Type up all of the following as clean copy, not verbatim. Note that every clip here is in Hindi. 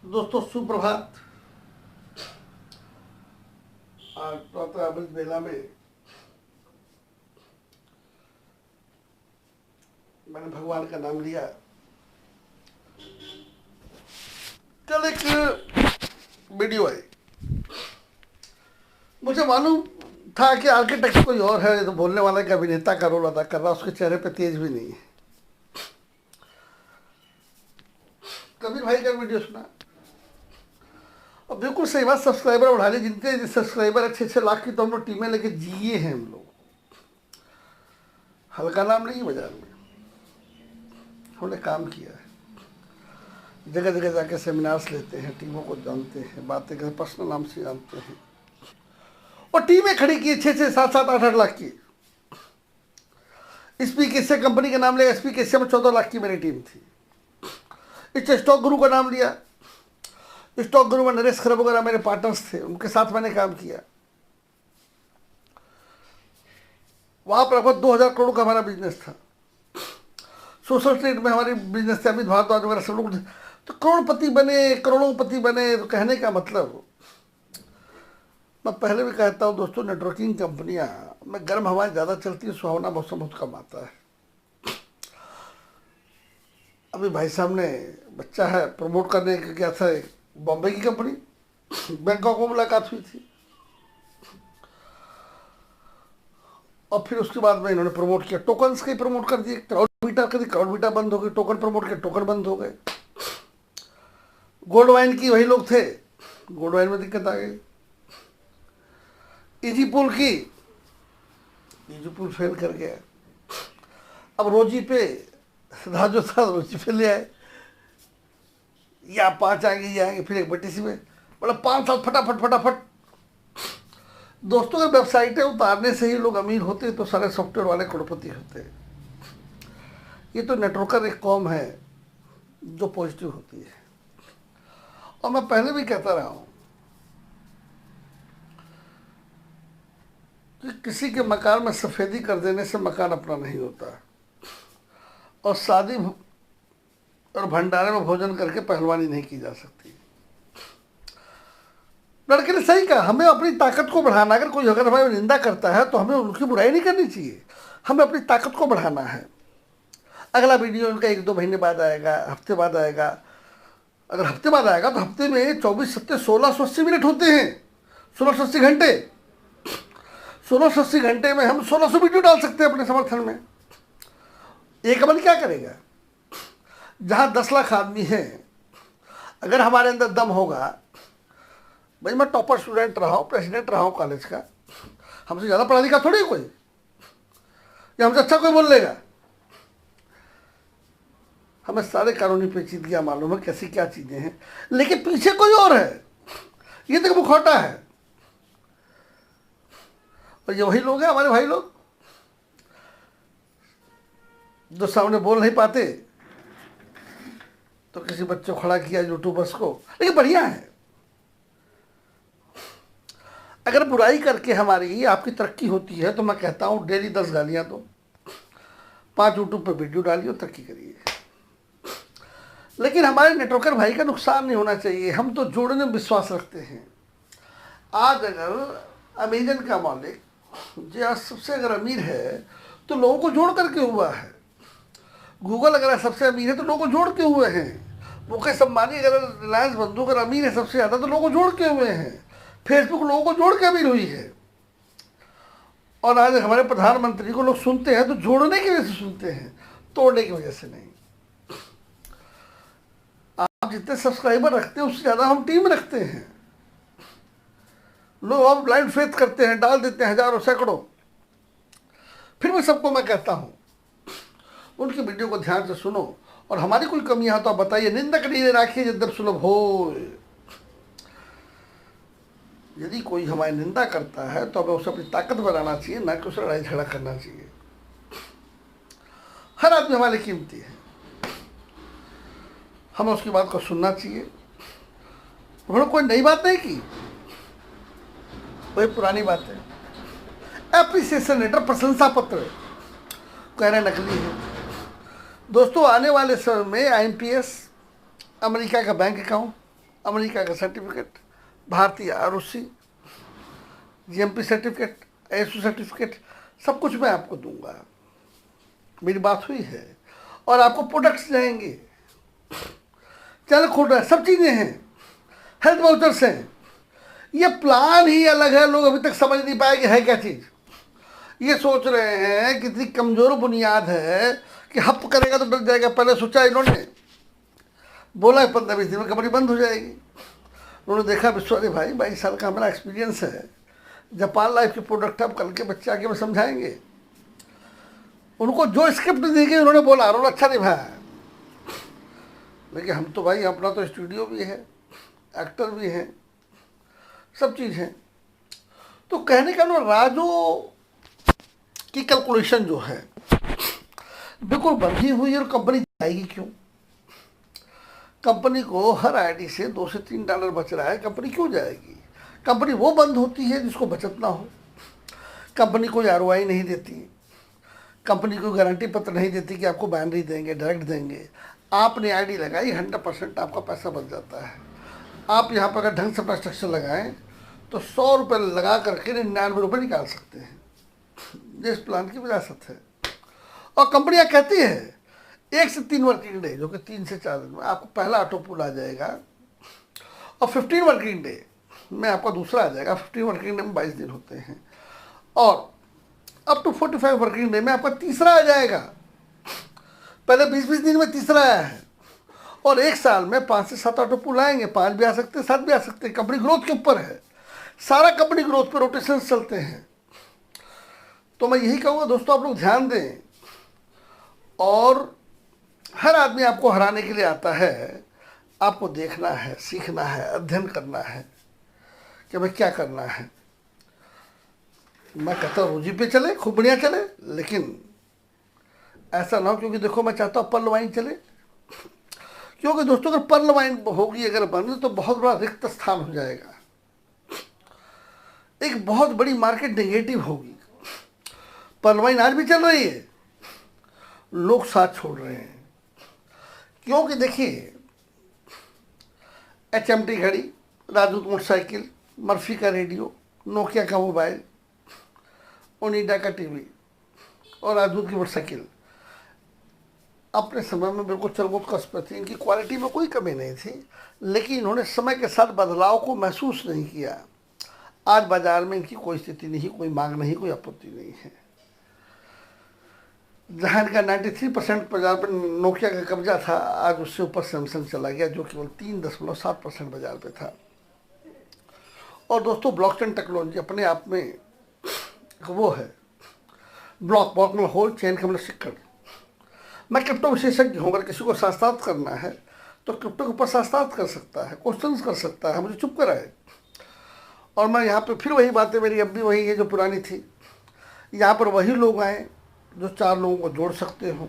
दोस्तों सुप्रभात। आज प्रातः अमृत बेला में मैंने भगवान का नाम लिया। कल एक वीडियो आई, मुझे मालूम था कि आर्किटेक्ट कोई और है, तो बोलने वाला का अभिनेता का रोल अदा कर रहा, उसके चेहरे पे तेज भी नहीं है। कबीर भाई का वीडियो सुना और बिल्कुल सही बात, सब्सक्राइबर बढ़ा लिए। जिनके सब्सक्राइबर अच्छे लाख की तो हम लोग टीमें लेके जिए हैं। हम लोग हल्का नाम नहीं बाजार में, हमने काम किया है। जगह जगह जाके सेमिनार्स लेते हैं, टीमों को जानते हैं, बातें करते, पर्सनल नाम से जानते हैं। और टीमें खड़ी की 6-6, 7-7, 8-8 लाख की। स्पीकेसिया कंपनी का नाम लिया, स्पीकेसिया में 14 लाख की मेरी टीम थी। इस स्टॉक गुरु का नाम लिया, स्टॉक गुरु में नरेश खरब वगैरह मेरे पार्टनर्स थे, उनके साथ मैंने काम किया। वहां पर लगभग 2000 करोड़ का हमारा बिजनेस था। सोशल ट्रेड में हमारी बिजनेस थे, अमित भारद्वाज वगैरह सब लोग तो करोड़पति बने, करोड़ोंपति बने। तो कहने का मतलब, मैं पहले भी कहता हूँ दोस्तों, नेटवर्किंग कंपनियां में गर्म हवाएं ज़्यादा चलती है, सुहावना मौसम बहुत कम आता है। अभी भाई साहब ने बच्चा है प्रमोट करने का, क्या था, बॉम्बे की कंपनी, बैंकॉक में मुलाकात हुई थी। और फिर उसके बाद में इन्होंने प्रमोट किया, टोकन्स के प्रमोट कर दिए। क्राउड बीटा बंद हो गई, टोकन प्रमोट किया, टोकन बंद हो गए। गोल्ड वाइन की वही लोग थे, गोल्ड वाइन में दिक्कत आ गई। इजी पुल की, इजी पुल फेल कर गया। अब रोजी पे जो था रोजी पे ले आए, या 5 आएंगे, ये आएंगे, फिर एक BTC में मतलब 5 साल फटाफट। दोस्तों के वेबसाइटें उतारने से ही लोग अमीर होते, तो सारे सॉफ्टवेयर वाले करोड़पति होते। ये तो नेटवर्कर एक कौम है जो पॉजिटिव होती है। और मैं पहले भी कहता रहा हूं कि किसी के मकान में सफेदी कर देने से मकान अपना नहीं होता, और शादी और भंडारे में भोजन करके पहलवानी नहीं की जा सकती। लड़के ने सही कहा, हमें अपनी ताकत को बढ़ाना। अगर हमारी निंदा करता है तो हमें उनकी बुराई नहीं करनी चाहिए, हमें अपनी ताकत को बढ़ाना है। अगला वीडियो उनका 1-2 महीने बाद आएगा, हफ्ते बाद आएगा। अगर हफ्ते बाद आएगा तो हफ्ते में 24 सत्ते 1680 मिनट होते हैं, 1680 घंटे। 1680 घंटे में हम 1600 वीडियो डाल सकते हैं अपने समर्थन में। एक अमल क्या करेगा? जहाँ 10 लाख आदमी हैं, अगर हमारे अंदर दम होगा, भाई मैं टॉपर स्टूडेंट रहा हूँ, प्रेसिडेंट रहा हूँ कॉलेज का, हमसे ज़्यादा पढ़ा लिखा थोड़ी कोई, या हमसे अच्छा कोई बोल लेगा। हमें सारे कानूनी पेचीदगियाँ मालूम है, कैसी क्या चीज़ें हैं, लेकिन पीछे कोई और है। ये तक मुखौटा है, और ये वही लोग हैं, हमारे भाई लोग, जो सामने बोल नहीं पाते। तो किसी बच्चे को खड़ा किया यूट्यूबर्स को, लेकिन बढ़िया है। अगर बुराई करके हमारी आपकी तरक्की होती है तो मैं कहता हूँ डेली 10 गालियाँ दो, 5 यूट्यूब पर वीडियो डालिए, तरक्की करिए। लेकिन हमारे नेटवर्कर भाई का नुकसान नहीं होना चाहिए। हम तो जोड़ने में विश्वास रखते हैं। आज अगर अमेजन का मालिक जो आज सबसे अगर अमीर है तो लोगों को जोड़ करके हुआ है। गूगल अगर सबसे अमीर है तो लोगों को जोड़ के हुए हैं। मुकेश अंबानी अगर रिलायंस बंधु अगर अमीर है सबसे ज़्यादा, तो लोगों को जोड़ के हुए हैं। फेसबुक लोगों को जोड़ के अमीर हुई है। और आज हमारे प्रधानमंत्री को लोग सुनते हैं तो जोड़ने की वजह से सुनते हैं, तोड़ने की वजह से नहीं। आप जितने सब्सक्राइबर रखते हैं उससे ज़्यादा हम टीम रखते हैं। लोग अब ब्लाइंड फेथ करते हैं, डाल देते हैं हजारों सैकड़ों। फिर मैं सबको मैं कहता हूँ, उनकी वीडियो को ध्यान से सुनो, और हमारी कोई कमियां हो तो आप बताइए। निंदक नहीं राखिए जद्दर सुलभ हो। यदि कोई हमारी निंदा करता है तो हमें उसे अपनी ताकत बनाना चाहिए, ना कि उसे लड़ाई झगड़ा करना चाहिए। हर आदमी हमारे लिए कीमती है, हमें उसकी बात को सुनना चाहिए। उन्होंने कोई नई बात नहीं की, वही पुरानी बात है। एप्रिसिएशन लेटर, प्रशंसा पत्र कह रहे नकली है। दोस्तों आने वाले समय में IMPS, अमेरिका का बैंक अकाउंट, अमेरिका का सर्टिफिकेट, भारतीय ROC, GMP certificate, ISO certificate, सब कुछ मैं आपको दूंगा। मेरी बात हुई है। और आपको प्रोडक्ट्स जाएंगे, चैनल खोल रहा है, सब चीज़ें हैं, हेल्थ वाउचर्स हैं। ये प्लान ही अलग है, लोग अभी तक समझ नहीं पाए कि है क्या चीज़। ये सोच रहे हैं कि इतनी कमज़ोर बुनियाद है कि हप करेगा तो डर जाएगा। पहले सोचा इन्होंने, बोला 15-20 दिन में कंपनी बंद हो जाएगी। उन्होंने देखा विश्वास भाई 22 साल का हमारा एक्सपीरियंस है, जापान लाइफ के प्रोडक्ट अब कल के बच्चे आके में समझाएंगे। उनको जो स्क्रिप्ट दी गई उन्होंने बोला, रोल अच्छा निभाया। लेकिन हम तो भाई अपना तो स्टूडियो भी है, एक्टर भी हैं, सब चीज़ है। तो कहने का ना, राजू की कैलकुलेशन जो है बिल्कुल बंधी हुई और कंपनी जाएगी क्यों? कंपनी को हर आईडी से $2 से $3 बच रहा है, कंपनी क्यों जाएगी? कंपनी वो बंद होती है जिसको बचत ना हो। कंपनी कोई आरओआई नहीं देती, कंपनी कोई गारंटी पत्र नहीं देती कि आपको बाइनरी देंगे, डायरेक्ट देंगे। आपने आईडी लगाई, 100% आपका पैसा बच जाता है। आप यहाँ पर अगर ढंग से अपना स्ट्रक्चर लगाएं तो 100 रुपये लगा करके 99 रुपये निकाल सकते हैं। ये इस प्लान की विरासत है। और कंपनियाँ कहती है 1 से 3 वर्किंग डे, जो कि 3 से 4 दिन में आपको पहला ऑटो पुल आ जाएगा, और 15 वर्किंग डे में आपका दूसरा आ जाएगा। 15 वर्किंग डे में 22 दिन होते हैं, और अप टू 45 वर्किंग डे में आपका तीसरा आ जाएगा। पहले 20-20 दिन में तीसरा आया है, और 1 साल में 5 से 7 ऑटो पुल आएंगे। 5 भी आ सकते हैं, 7 भी आ सकते हैं। कंपनी ग्रोथ के ऊपर है, सारा कंपनी ग्रोथ पे रोटेशन चलते हैं। तो मैं यही कहूँगा दोस्तों, आप लोग ध्यान दें। और हर आदमी आपको हराने के लिए आता है, आपको देखना है, सीखना है, अध्ययन करना है कि भाई क्या करना है। मैं कहता हूँ रोजी पे चले, खूब बढ़िया चले, लेकिन ऐसा ना हो, क्योंकि देखो मैं चाहता हूँ पर्ल वाइन चले। क्योंकि दोस्तों अगर पर्ल वाइन होगी, अगर बनी, तो बहुत बड़ा रिक्त स्थान हो जाएगा, एक बहुत बड़ी मार्केट नेगेटिव होगी। पर्ल वाइन आज भी चल रही है, लोग साथ छोड़ रहे हैं। क्योंकि देखिए, HMT घड़ी, राजदूत मोटरसाइकिल, मर्फी का रेडियो, नोकिया का मोबाइल, ओनिडा का टीवी और राजदूत की मोटरसाइकिल अपने समय में बिल्कुल चरमोत्कर्ष थी। इनकी क्वालिटी में कोई कमी नहीं थी, लेकिन इन्होंने समय के साथ बदलाव को महसूस नहीं किया। आज बाजार में इनकी कोई स्थिति नहीं, कोई मांग नहीं, कोई आपूर्ति नहीं है। जहाँ इनका 93% बाजार पर नोकिया का कब्जा था, आज उससे ऊपर सैमसंग चला गया, जो केवल 3.7% बाजार पे था। और दोस्तों, ब्लॉकचेन टेक्नोलॉजी अपने आप में वो है, ब्लॉक में होल, चेन का मतलब सिक्कर। मैं क्रिप्टो विशेषज्ञ हूँ, अगर किसी को शास्त्रार्थ करना है तो क्रिप्टो के ऊपर शास्त्रार्थ कर सकता है, क्वेश्चंस कर सकता है, मुझे चुप कराए। और मैं यहाँ पे फिर वही बातें मेरी अब भी वही है जो पुरानी थी। यहाँ पर वही लोग आए जो 4 लोगों को जोड़ सकते हो।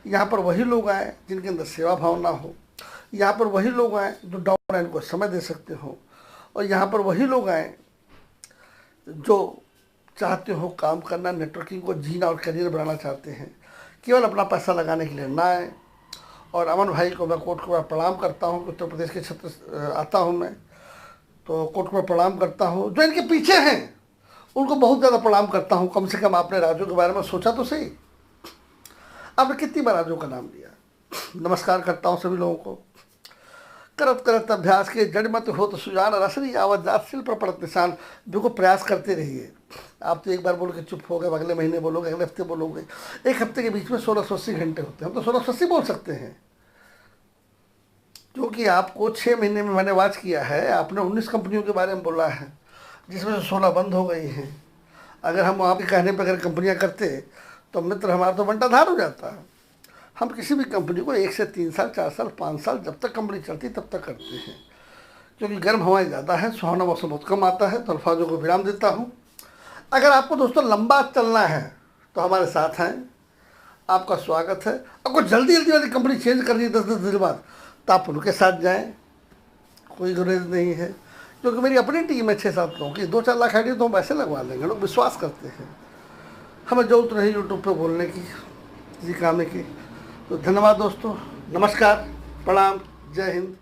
यहाँ पर वही लोग आए जिनके अंदर सेवा भावना हो। यहाँ पर वही लोग आए जो डाउन लाइन को समय दे सकते हो। और यहाँ पर वही लोग आए जो चाहते हो काम करना, नेटवर्किंग को जीना और करियर बनाना चाहते हैं, केवल अपना पैसा लगाने के लिए ना आए। और अमन भाई को मैं कोट को प्रणाम करता हूँ, उत्तर प्रदेश के क्षेत्र आता हूँ मैं, तो कोट को प्रणाम करता हूँ। जो इनके पीछे हैं उनको बहुत ज़्यादा प्रणाम करता हूँ। कम से कम आपने राजू के बारे में सोचा तो सही। आपने कितनी बार राजू का नाम लिया। नमस्कार करता हूँ सभी लोगों को। करत करत अभ्यास के जड़ मत हो तो सुजान, रसरी आवाज जात सिल पर पड़त निशान। बिल्कुल प्रयास करते रहिए। आप तो एक बार बोल के चुप हो गए, अगले महीने बोलोगे, अगले हफ्ते बोलोगे। एक हफ्ते के बीच में 1680 घंटे होते हैं, हम तो 1680 बोल सकते हैं। क्योंकि आपको 6 महीने में मैंने वाच किया है, आपने 19 कंपनियों के बारे में बोला है, जिसमें से 16 बंद हो गई हैं। अगर हम वहाँ के कहने पर अगर कंपनियाँ करते तो मित्र हमारा तो बंटाधार हो जाता। हम किसी भी कंपनी को 1 से 3 साल, 4 साल, 5 साल, जब तक कंपनी चलती तब तक करते हैं। क्योंकि गर्म हवाएं ज़्यादा है, सुहाना मौसम बहुत कम आता है। तो अल्फाजों को विराम देता हूँ। अगर आपको दोस्तों लंबा चलना है तो हमारे साथ हैं, आपका स्वागत है। आपको जल्दी जल्दी वाली कंपनी चेंज करनी है 10-10 दिन बाद, तो आप उनके साथ जाएँ, कोई गुरेज नहीं है। क्योंकि मेरी अपनी टीम है 6-7 लोगों की, 2-4 लाख आइडिया तो हम वैसे लगवा लेंगे। लोग विश्वास करते हैं, हमें जरूरत नहीं यूट्यूब पे बोलने की, किसी काम की। तो धन्यवाद दोस्तों, नमस्कार, प्रणाम, जय हिंद।